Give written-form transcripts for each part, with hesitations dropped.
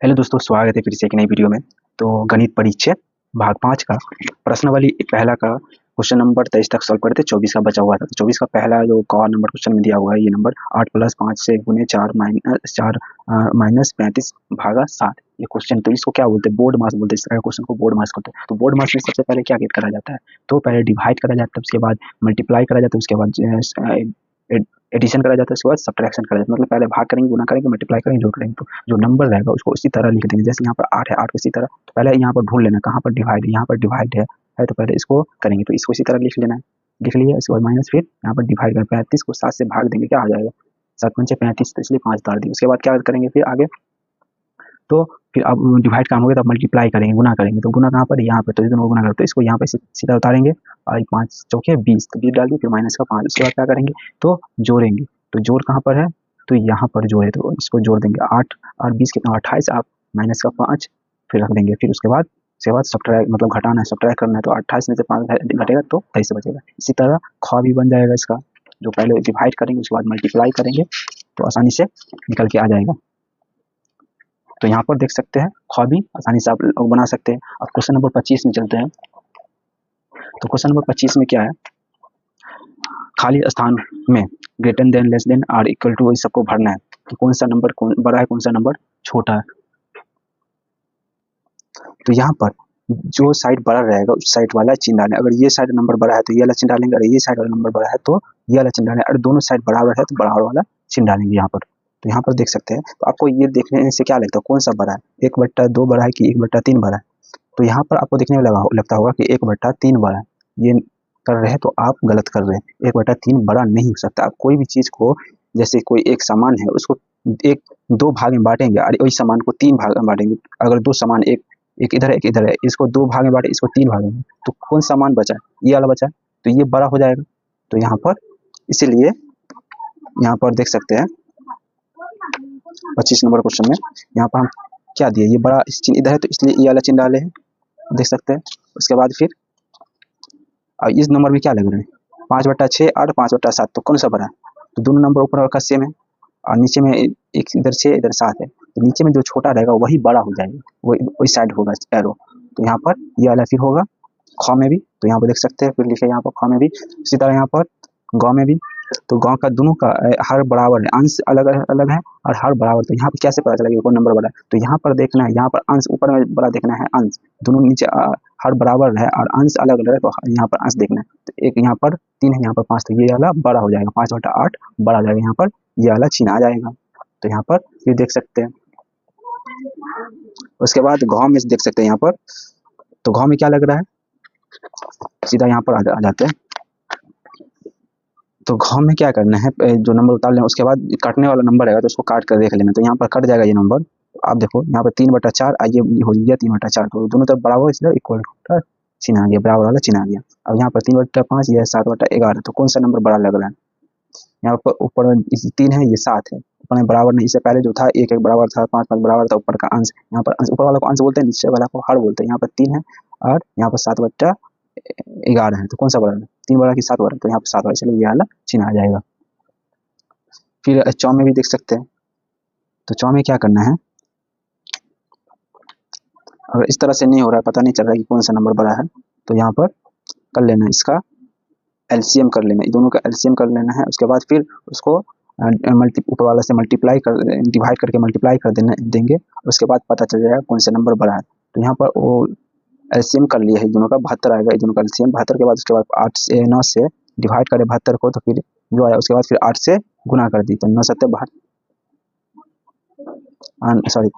Hello दोस्तों, स्वागत है फिर से एक नई वीडियो में। तो गणित परिचय भाग 5 का प्रश्नावली पहला का क्वेश्चन नंबर 23 तक सॉल्व करे थे। 24 का बचा हुआ था। 24 का पहला जो क नंबर क्वेश्चन में दिया हुआ है, ये नंबर 8 + 5 से गुने 4 माइनस 35 भागा 7 ये क्वेश्चन। तो इसको क्या बोलते हैं? बोर्ड मास बोलते हैं। इस तरह के क्वेश्चन को बोर्ड मास बोलते हैं। तो बोर्ड मास में सबसे पहले क्या करा जाता है? तो पहले डिवाइड करा जाता है, उसके बाद मल्टीप्लाई करा जाता है, उसके बाद एडिशन करा जाता है, उसके बाद सब्ट्रैक्शन करा जाता है। मतलब पहले भाग करेंगे, गुना करेंगे, मल्टीप्लाई करेंगे, जोड़ करेंगे। तो जो नंबर रहेगा उसको उसी तरह लिख देंगे। जैसे यहाँ पर 8 है, 8 को इसी तरह। तो पहले यहाँ पर ढूंढ लेना कहाँ पर डिवाइड है। यहाँ पर डिवाइड है तो पहले इसको करेंगे, तो इसको इसी तरह लिख लेना है। लिख लिया, इसके बाद माइनस, फिर यहाँ पर डिवाइड कर 35 को 7 से भाग देंगे, क्या आ जाएगा? 7 पंचे 35, तो इसलिए 5 उतार दिए। उसके बाद क्या करेंगे फिर आगे? तो फिर अब डिवाइड काम हो गया तो मल्टीप्लाई करेंगे, गुना करेंगे। तो गुना कहाँ पर? यहाँ पर। तो दोनों गुना करते, तो इसको यहाँ पे सीधा उतारेंगे और 5 चौके 20, तो 20 डाल दिए, फिर माइनस का 5। उसके बाद क्या करेंगे? तो जोड़ेंगे। तो जोड़ कहाँ पर है? तो यहाँ पर जोड़े, तो इसको जोड़ देंगे। 8 और 20 कितना? 28। आप माइनस का 5 फिर रख देंगे। फिर उसके बाद सब्ट्रैक्ट, मतलब घटाना है, सब्ट्रैक्ट करना है। तो 28 में से 5 घटेगा तो 23 बचेगा। इसी तरह ख भी बन जाएगा इसका। जो पहले डिवाइड करेंगे, उसके बाद मल्टीप्लाई करेंगे, तो आसानी से निकल के आ जाएगा। तो यहाँ पर देख सकते हैं, ख भी आसानी से आप बना सकते हैं। अब क्वेश्चन नंबर 25 में चलते हैं। तो क्वेश्चन नंबर 25 में क्या है? खाली स्थान में ग्रेटर देन, लेस देन और इक्वल टू, इस सबको भरना है कि कौन सा नंबर बड़ा है, कौन सा नंबर छोटा है। तो यहाँ पर जो साइड बड़ा रहेगा उस साइड वाला चिन्ह डालें। अगर ये साइड नंबर बड़ा है तो ये वाला चिन्ह डालेंगे, अगर ये साइड वाला नंबर बड़ा है तो ये वाला चिन्ह डालेंगे, और दोनों साइड बराबर है तो बराबर वाला चिन्ह डालेंगे यहाँ पर। तो यहाँ पर देख सकते हैं। तो आपको ये देखने से क्या लगता है, कौन सा बड़ा है? 1/2 बड़ा है कि 1/3 बड़ा है? तो यहाँ पर आपको देखने में लगता होगा कि 1/3 बड़ा है। ये कर रहे हैं तो आप गलत कर रहे हैं। 1/3 बड़ा नहीं हो सकता। आप कोई भी चीज़ को, जैसे कोई एक सामान है, उसको दो भाग में बांटेंगे और वही सामान को 3 भाग में बांटेंगे। अगर दो सामान, एक इधर है, एक इधर है, इसको 2 भाग में बांटे, इसको 3 भाग में, तो कौन सामान बचा? ये वाला बचा, तो ये बड़ा हो जाएगा। तो यहाँ पर इसीलिए यहाँ पर देख सकते हैं 25 नंबर क्वेश्चन में यहाँ पर हम क्या दिए, ये बड़ा चिन्ह इधर है तो इसलिए ये वाला चिन्ह डाले हैं, देख सकते हैं। उसके बाद फिर इस नंबर में क्या लग रहा है? 5/6 और 5/7, तो कौन सा बड़ा है? तो दोनों नंबर ऊपर का सेम है और नीचे में एक इधर 6 इधर 7 है, तो नीचे में जो छोटा रहेगा वही बड़ा हो जाएगा, वही साइड होगा एरो। तो यहाँ पर ये वाला फिर होगा ख में भी। तो यहाँ पर देख सकते हैं, फिर लिखे यहाँ पर ख में भी। इसी तरह यहाँ पर ग में भी। तो ग का दोनों का हर बराबर है, अंश अलग अलग है और हर बराबर। तो यहाँ पर कैसे पता चलेगा कौन नंबर बड़ा है? तो यहाँ पर देखना है, यहाँ पर अंश ऊपर में बड़ा देखना है, अंश दोनों नीचे हर बराबर है और अंश अलग अलग है, तो यहाँ पर अंश देखना है। तो एक यहाँ पर 3 है, यहाँ पर 5, तो ये वाला बड़ा हो जाएगा, 5/8 बड़ा हो जाएगा। यहाँ पर ये वाला चिन्ह आ जाएगा। तो यहाँ पर ये देख सकते हैं। उसके बाद घ में देख सकते हैं यहाँ पर। तो घ में क्या लग रहा है? सीधा यहाँ पर आ जाते हैं। तो घ में क्या करना है, जो नंबर उतार लेना, उसके बाद काटने वाला नंबर रहेगा तो उसको काट कर देख लेना। तो यहाँ पर कट जाएगा ये नंबर। आप देखो यहाँ पर 3/4 ये हो गया 3/4, तो दोनों तरफ बराबर, इसलिए इक्वल चिन्ह आ गया, बराबर वाला चिन्ह आ गया। अब यहाँ पर 3/5 ये 7/11, तो कौन सा नंबर बड़ा लग रहा है? यहाँ पर ऊपर 3 है, ये 7 है, ऊपर में बराबर नहीं। इससे पहले जो था 1 बराबर था, 5 बराबर था, ऊपर का अंश। यहाँ पर ऊपर वाला को अंश बोलते हैं, नीचे वाला को हर बोलते हैं। यहाँ पर 3 है और यहाँ पर 7/11 है, तो कौन सा बड़ा है? 3 बड़ा कि 7 बड़ा? तो यहाँ पर 7 बड़ा, चलिए ये वाला चिन्ह आ जाएगा। फिर चौ में भी देख सकते हैं। तो चौ में क्या करना है? अगर इस तरह से नहीं हो रहा है, पता नहीं चल रहा है कि कौन सा नंबर बड़ा है, तो यहाँ पर कर लेना, इसका एलसीएम कर लेना, दोनों का एलसीएम कर लेना है। उसके बाद फिर उसको ऊपर वाला से मल्टीप्लाई कर, डिवाइड करके मल्टीप्लाई कर देंगे। उसके बाद पता चल जाएगा कौन सा नंबर बड़ा है। तो यहाँ पर वो एलसीएम कर लिया है दोनों का, 72 आएगा दोनों का एलसीएम। 72 के बाद उसके बाद 9 से डिवाइड करें 72 को, तो फिर जो आया उसके बाद फिर 8 से गुना कर दी, तो 9 7 सॉरी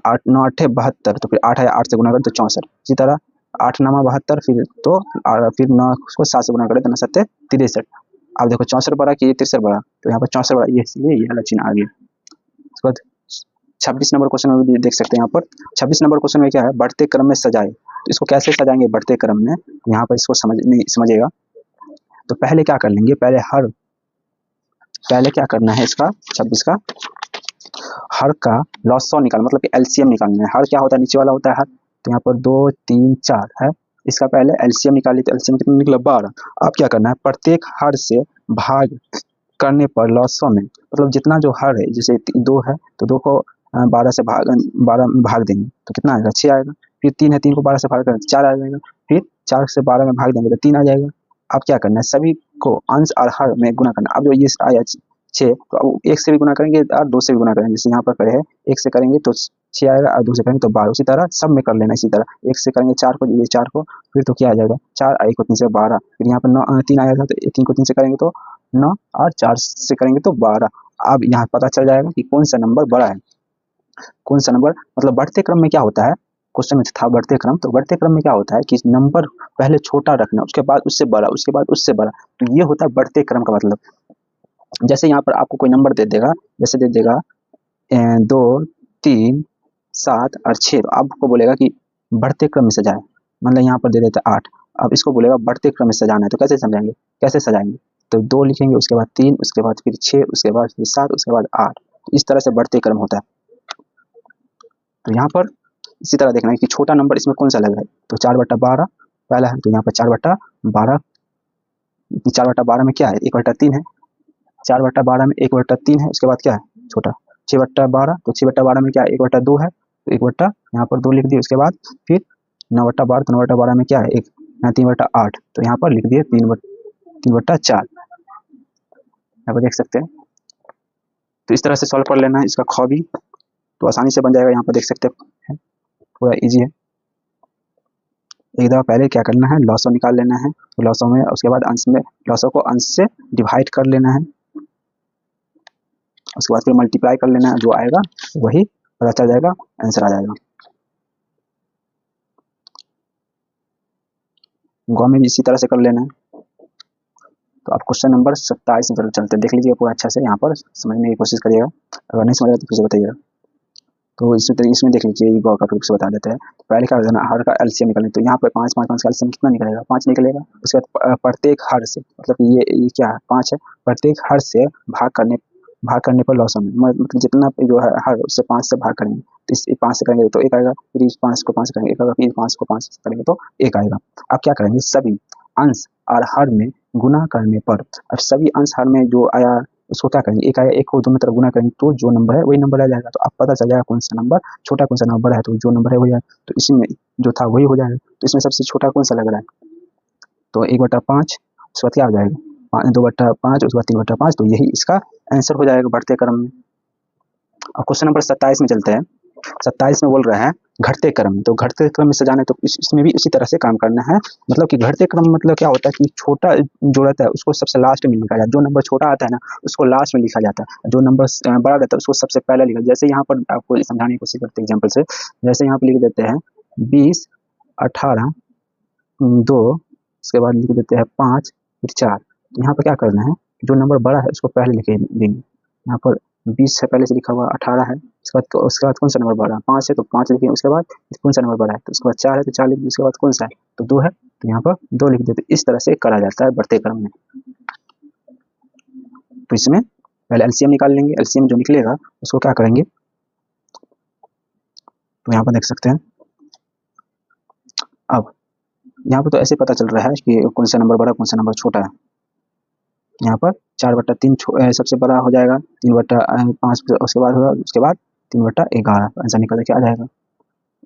8 9 8 72, तो फिर 8 आया, 8 से गुना करें तो 64। इसी तरह 8 9 72, फिर तो फिर 9 को 7 से गुना करें तो 9 7 63। आप देखो 64 बड़ा कि 63 बड़ा? तो यहाँ पर 64 बड़ा, ये इसलिए ये वाला चिन्ह आ गया। उसके बाद 26 नंबर क्वेश्चन में भी देख सकते हैं। यहाँ पर 26 नंबर क्वेश्चन में क्या है? बढ़ते क्रम में सजाए। तो इसको कैसे सजाएंगे बढ़ते क्रम में? यहाँ पर इसको समझिएगा। तो पहले क्या कर लेंगे, पहले क्या करना है इसका, 26 का हर का लॉसो निकाल, मतलब कि एलसीएम निकालना है। हर क्या होता है? नीचे वाला होता है हर। तो यहाँ पर 2 3 4 है, इसका पहले एलसीएम निकाली, तो एलसीएम कितना निकला? 12। अब क्या करना है? प्रत्येक हर से भाग करने पर लॉसो में, मतलब जितना जो हर है, जैसे 2 है तो 2 को 12 से भाग देंगे तो कितना आएगा, 6 आएगा। फिर 3 है, 3 को 12 से भाग करेंगे 4 आ जाएगा। फिर 4 से 12 में भाग देंगे तो 3 आ जाएगा। अब क्या करना है, सभी को अंश और हर में गुना करना। अब जो ये आया 6, तो अब 1 से भी गुना करेंगे और 2 से भी गुना करेंगे। जैसे यहाँ पर करे है 1 से करेंगे तो 6 आएगा और 2 से करेंगे तो 12। उसी तरह सब में कर लेना। इसी तरह 1 से करेंगे 4 को, ये 4 को, फिर तो क्या आ जाएगा 4 और 1 को 3 से 12। फिर यहाँ पर 3 आया था तो 3 को 3 से करेंगे तो 9 और 4 से करेंगे तो 12। अब यहाँ पता चल जाएगा कि कौन सा नंबर बड़ा है। कौन सा नंबर मतलब बढ़ते क्रम में क्या होता है, क्वेश्चन में था बढ़ते क्रम, तो बढ़ते क्रम में क्या होता है कि नंबर पहले छोटा रखना, उसके बाद उससे बड़ा, उसके बाद उससे बड़ा। तो ये होता है बढ़ते क्रम का मतलब। जैसे यहाँ पर आपको कोई नंबर दे देगा, जैसे दे देगा 2, 3, 7 और 6, तो आपको बोलेगा कि बढ़ते क्रम में सजाए। मतलब यहाँ पर दे देते 8, अब इसको बोलेगा बढ़ते क्रम में सजाना है। तो कैसे समझाएंगे, कैसे सजाएंगे, तो 2 लिखेंगे, उसके बाद 3, उसके बाद फिर 6, उसके बाद फिर 7, उसके बाद 8। तो इस तरह से बढ़ते क्रम होता है। तो यहाँ पर इसी तरह देखना है कि छोटा नंबर इसमें कौन सा लग रहा है। तो 4/12 पहला है, तो यहाँ पर 4/12, 4/12 में क्या है 1/3 है। 4/12 में 1/3 है, उसके बाद क्या है छोटा 6/12, तो 6/12 में क्या है 1/2 है, तो 1 यहाँ पर 2 लिख दिए। उसके बाद फिर 9/12, तो 9/12 में क्या है 1, यहाँ 3/8, तो यहाँ पर लिख दिए 3/4। यहाँ पर देख सकते हैं। तो इस तरह से सॉल्व कर लेना है इसका ख भी, तो आसानी से बन जाएगा। यहाँ पर देख सकते हैं पूरा ईजी है। एक दफ़ा पहले क्या करना है, लॉसो निकाल लेना है, तो लॉसो में उसके बाद अंश में, लॉसो को अंश से डिवाइड कर लेना है, उसके बाद फिर मल्टीप्लाई कर लेना है, जो आएगा वही पता चल जाएगा, आंसर आ जाएगा। गौ में भी इसी तरह से कर लेना है। तो आप क्वेश्चन नंबर 27 में चलते हैं, देख लीजिए पूरा अच्छा से, यहाँ पर समझने की कोशिश करिएगा, अगर नहीं समझ आए तो फिर से बताइएगा। तो इसमें देख लीजिए गौ का फिर से बता देते हैं। तो पहले क्या करना, हर का एलसीएम निकालना। तो यहाँ पर 5, 5, 5 का एलसीएम कितना निकलेगा, 5 निकलेगा। उसके बाद प्रत्येक हर से, मतलब ये क्या है 5 है, प्रत्येक हर से भाग करने पर लॉस में, मतलब जितना जो है हर उससे 5 से भाग करेंगे, तो इस 5 से करेंगे तो 1 आएगा, फिर इस 5 को 5 से करेंगे 1 आएगा, फिर 5 को 5 से करेंगे तो 1 आएगा। अब क्या करेंगे, सभी अंश और हर में गुना करने पर, अब सभी अंश हर में जो आया उसको क्या करेंगे, 1 आया, 1 को दोनों तरफ गुना करेंगे तो जो नंबर है वही नंबर आ जाएगा। तो अब पता चल जाएगा कौन सा नंबर छोटा, कौन सा नंबर बड़ा है, तो जो नंबर है वही है, तो इसी में जो था वही हो जाएगा। तो इसमें सबसे छोटा कौन सा लग रहा है, तो 1/5, उसके बाद क्या हो जाएगा 2/5, उसके बाद 3/5, तो यही इसका आंसर हो जाएगा बढ़ते क्रम में। अब क्वेश्चन नंबर 27 में चलते हैं। 27 में बोल रहे हैं घटते क्रम, तो घटते क्रम में सजाना है, तो इसमें भी इसी तरह से काम करना है। मतलब कि घटते क्रम मतलब क्या होता है कि छोटा जो रहता है उसको सबसे लास्ट में लिखा जाता है, जो नंबर छोटा आता है ना उसको लास्ट में लिखा जाता है, जो नंबर बड़ा रहता है उसको सबसे पहले लिखा। जैसे यहाँ पर आपको समझाने की कोशिश करते हैं एग्जाम्पल से, जैसे यहाँ पर लिख देते हैं 20, 18, 2, उसके बाद लिख देते हैं 5, फिर 4। तो यहाँ पर क्या करना है, जो नंबर बड़ा है उसको पहले लिखे देंगे। यहाँ पर 20 है पहले से लिखा हुआ, 18 है, उसके बाद कौन सा नंबर बड़ा है 5 है, तो 5 लिखेंगे। उसके बाद कौन सा नंबर बड़ा है, तो उसके बाद 4 है तो 4 लिखेंगे। उसके बाद कौन सा है, तो 2 है, तो यहाँ पर 2 लिख देते। इस तरह से करा जाता है बढ़ते क्रम में। तो इसमें पहले एलसीएम निकाल लेंगे, एलसीएम जो निकलेगा उसको क्या करेंगे, तो यहाँ पर देख सकते हैं। अब यहाँ पर तो ऐसे पता चल रहा है कि कौन सा नंबर बड़ा, कौन सा नंबर छोटा है। यहाँ पर 4/3 सबसे बड़ा हो जाएगा, 3/5 उसके बाद होगा, उसके बाद 3/11 आंसर निकल के आ जाएगा।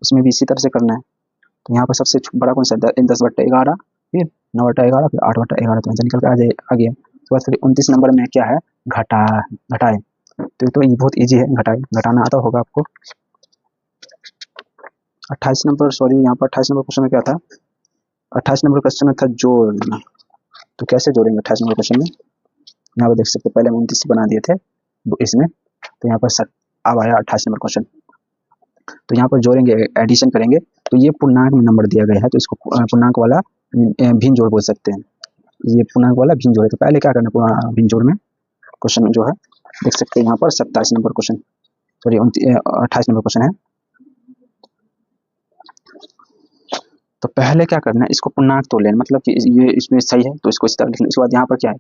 उसमें भी इसी तरह से करना है। तो यहाँ पर सबसे बड़ा कौन सा 10/11, फिर 9/11, फिर 8/11, तो आंसर निकल के आ गया। उसके बाद फिर 29 नंबर में क्या है, घटाए। तो ये बहुत ईजी है, घटाना आता होगा आपको। 28 नंबर, सॉरी यहाँ पर 28 नंबर क्वेश्चन में क्या था, 28 नंबर क्वेश्चन में था जोड़ना। तो कैसे जोड़ेंगे 28 नंबर क्वेश्चन में, यहाँ पर देख सकते हैं पहले 29 बना दिए थे इसमें, तो यहाँ पर अब आया 28 नंबर क्वेश्चन। तो यहाँ पर जोड़ेंगे, एडिशन करेंगे, तो ये पूर्णांक में नंबर दिया गया है, तो इसको पूर्णांक वाला भिन्न जोड़ बोल सकते हैं। ये पूर्णांक वाला भिन्न जोड़ है। तो पहले क्या करना, भिन्न जोड़ में क्वेश्चन जो है देख सकते हैं यहाँ पर 27 number question, sorry 28 number question है। तो पहले क्या करना है, इसको पूर्णांक तोड़ लेना, मतलब कि ये इसमें सही है तो इसको इस तरह लिख लें। उसके बाद यहाँ पर क्या है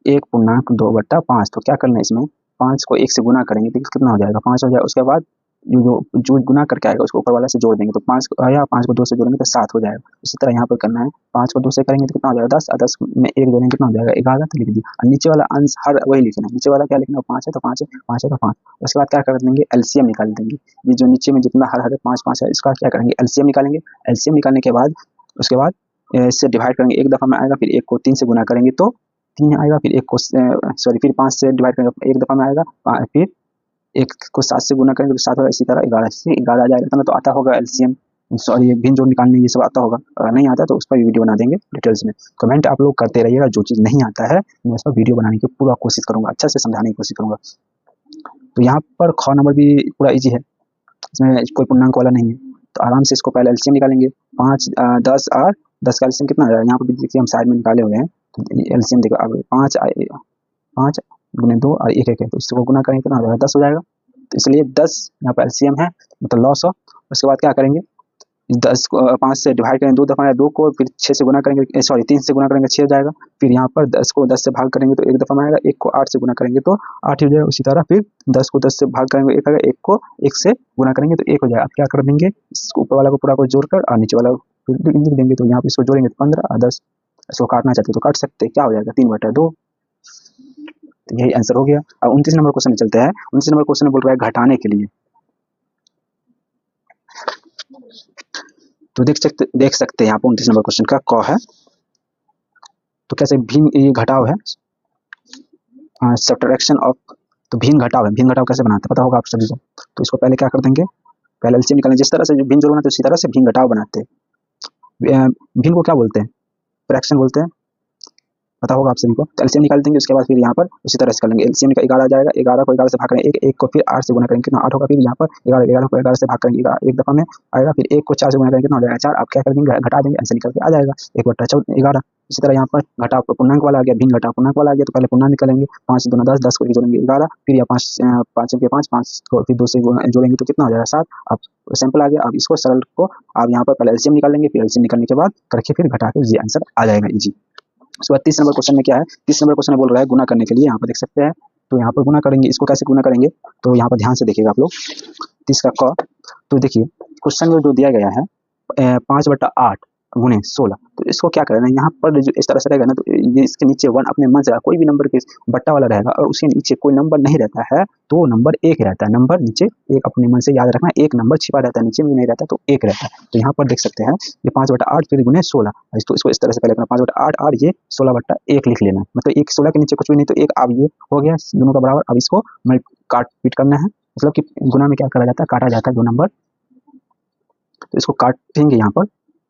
1/2/5, तो क्या करना है इसमें 5 को 1 से गुना करेंगे तो कितना हो जाएगा 5 हो जाएगा। उसके बाद जो गुना करके आएगा उसको ऊपर वाला से जोड़ देंगे, तो 5 आया, 5 को 2 से जोड़ेंगे तो 7 हो जाएगा। इसी तरह यहाँ पर करना है, 5 को 2 से करेंगे तो कितना हो जाएगा 10, और 10 में 1 जोड़ेंगे कितना हो जाएगा 11, तो लिख दिया। और नीचे वाला आंसर वही लिखना है, नीचे वाला क्या लिखना है 5 है तो 5 है, 5 है तो 5। उसके बाद क्या कर देंगे एलसीएम निकाल देंगे, ये जो नीचे में जितना हर 5 है इसका क्या करेंगे एलसीएम निकालेंगे। एलसीएम निकालने के बाद उसके बाद इससे डिवाइड करेंगे, एक दफ़ा में आएगा, फिर 1 को 3 से गुना करेंगे तो 3 आएगा, फिर 1 को फिर 5 से डिवाइड करेंगे, एक दफ़ा में आएगा, फिर 1 को 7 से गुना करेंगे तो 7 होगा, इसी तरह 11 से 11 आ जाएगा। तो तो आता होगा एलसीएम, सॉरी भिन्न जोड़ निकालने ये सब आता होगा। अगर नहीं आता तो उस पर भी वीडियो बना देंगे डिटेल्स में। कमेंट आप लोग करते रहिएगा, जो चीज़ नहीं आता है मैं उस पर वीडियो बनाने की पूरा कोशिश करूँगा, अच्छा से समझाने की कोशिश करूँगा। तो यहाँ पर ख नंबर भी पूरा ईजी है, इसमें कोई पूर्णांक वाला नहीं है, तो आराम से इसको पहले एलसीएम निकालेंगे। 5 10 और 10 का एलसीएम कितना आ जाएगा, यहाँ पर भी देखिए हम साइड में निकाले हुए हैं, तो एलसीएम देखो अब 5 गुने 2 और 1 1 है, तो इसको गुना करेंगे कितना हो जाएगा 10 हो जाएगा। तो इसलिए 10 यहाँ पर एलसीएम है, मतलब लॉस हो। उसके बाद क्या करेंगे 10 को 5 से डिवाइड करेंगे, 2 दफ़ा 2 को, फिर 6 से गुना करेंगे, सॉरी 3 से गुना करेंगे 6 हो जाएगा। फिर यहाँ पर 10 को 10 से भाग करेंगे तो एक दफ़ा में आएगा, 1 को 8 से गुना करेंगे तो 8 ही हो जाएगा। उसी तरह फिर 10 को 10 से भाग करेंगे 1 आएगा, 1 को 1 से गुना करेंगे तो 1 हो जाएगा। अब क्या कर देंगे ऊपर वाला को पूरा को जोड़कर और नीचे वाला फिर लिख देंगे, तो यहाँ पर इसको जोड़ेंगे तो 15 और 10, इसको काटना चाहते तो काट सकते, क्या हो जाएगा 3/2। तो यही आंसर हो गया। अब 29 नंबर क्वेश्चन में चलते हैं। 29 नंबर क्वेश्चन में बोल रहा है घटाने के लिए, तो देख सकते हैं यहाँ पर 29 नंबर क्वेश्चन का क है, तो कैसे भिन्न, ये घटाव है, सब्ट्रैक्शन ऑफ, तो भिन्न घटाव है। भिन्न घटाव कैसे बनाते हैं पता होगा आप सभी को, तो इसको पहले क्या कर देंगे, पहले एलसीएम निकालेंगे, जिस तरह से भिन्न जोड़ बनाते हैं उसी तरह से भिन्न घटाव बनाते हैं। भिन्न को क्या बोलते हैं, फ्रैक्शन बोलते हैं, पता होगा आप सभी को। तो एलसीएम निकाल देंगे, उसके बाद फिर यहाँ पर उसी तरह से कर लेंगे, एलसीएम का 11 आ जाएगा, 11 को 11 से भाग करेंगे, 1 को फिर 8 से गुना करेंगे कितना 8 होगा, फिर यहाँ पर 11 को 11 से भाग करेंगे, एक दफ़ा में आएगा, फिर 1 को 4 से गुना करेंगे कितना हो जाएगा 4। आप क्या कर देंगे घटा देंगे, आंसर निकल के आ जाएगा 1/11। इसी तरह यहाँ पर घटाव पूर्णांक वाला आ गया, भिन्न घटाव पूर्णांक वाला आ गया, तो पहले पूर्णांक निकालेंगे, 5 दूना 10, 10 को जोड़ेंगे 11, फिर यहाँ 5 के 5 को फिर 2 से जोड़ेंगे तो कितना हो जाएगा 7। अब सैंपल आ गया, अब इसको सरल को आप यहाँ पर पहले एलसीएम निकाल लेंगे, फिर एलसीएम निकालने के बाद करके फिर घटा के ये आंसर आ जाएगा ईजी। उसके बाद 30 नंबर क्वेश्चन में क्या है, 30 नंबर क्वेश्चन में बोल रहा है गुना करने के लिए, यहाँ पर देख सकते हैं। तो यहाँ पर गुना करेंगे, इसको कैसे गुना करेंगे, तो यहाँ पर ध्यान से देखिएगा आप लोग 30 का क। तो देखिए क्वेश्चन में जो दिया गया है 5/8 गुने 16, तो इसको क्या करना है, यहाँ पर जो इस तरह से रहेगा ना, तो ये इसके नीचे 1 अपने मन से कोई भी नंबर के बट्टा वाला रहेगा, और उसके नीचे कोई नंबर नहीं रहता है तो वो नंबर 1 रहता है। नंबर नीचे एक अपने मन से याद रखना, एक नंबर छिपा रहता है, नीचे में नहीं रहता तो 1 रहता है। तो यहाँ पर देख सकते हैं ये 5/8 फिर गुने 16, तो इसको इस तरह से पहले करना 5/8 और ये 16/1 लिख लेना, मतलब 1 16 के नीचे कुछ भी नहीं, तो 1 अब ये हो गया दोनों का बराबर। अब इसको काट पीट करना है, मतलब कि गुना में क्या करा जाता है काटा जाता है 2 नंबर, तो इसको काटेंगे यहाँ पर,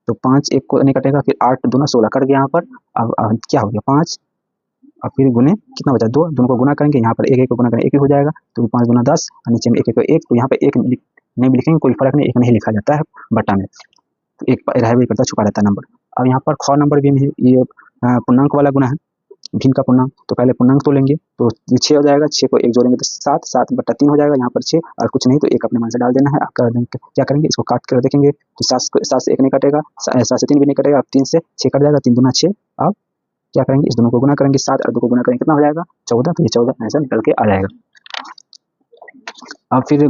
तो 5 1 को नहीं कटेगा, फिर 8 दूना 16 कट गया यहाँ पर। अब क्या हो गया 5 और फिर गुने कितना बचा 2, दोनों को गुना करेंगे, यहाँ पर 1 1 को गुना करेंगे 1 ही हो जाएगा, तो 5 दूना 10 और नीचे में 1 1 को 1, तो यहाँ पे 1 नहीं भी लिखेंगे कोई फर्क नहीं, 1 नहीं लिखा जाता है बट्टा में, तो 1 रह भी करता छुपा रहता है नंबर। अब यहाँ पर ख नंबर भी ये पूर्णांक वाला गुना है, भिन्न का पूर्णांक, तो पहले पूर्णांक तो लेंगे, तो ये 6 हो जाएगा, 6 को 1 जोड़ेंगे तो 7, 7/3 हो जाएगा, यहाँ पर 6 और कुछ नहीं तो 1 अपने मन से डाल देना है। आप क्या करेंगे इसको काट कर देखेंगे, तो 7 से 1 नहीं कटेगा, 7 से 3 भी नहीं कटेगा, अब 3 से 6 कट जाएगा, 3 दूना 6। अब क्या करेंगे इस दोनों को गुना करेंगे, 7 और 2 को गुना करेंगे कितना हो जाएगा 14, तो ये 14 ऐसा निकल के आ जाएगा। अब फिर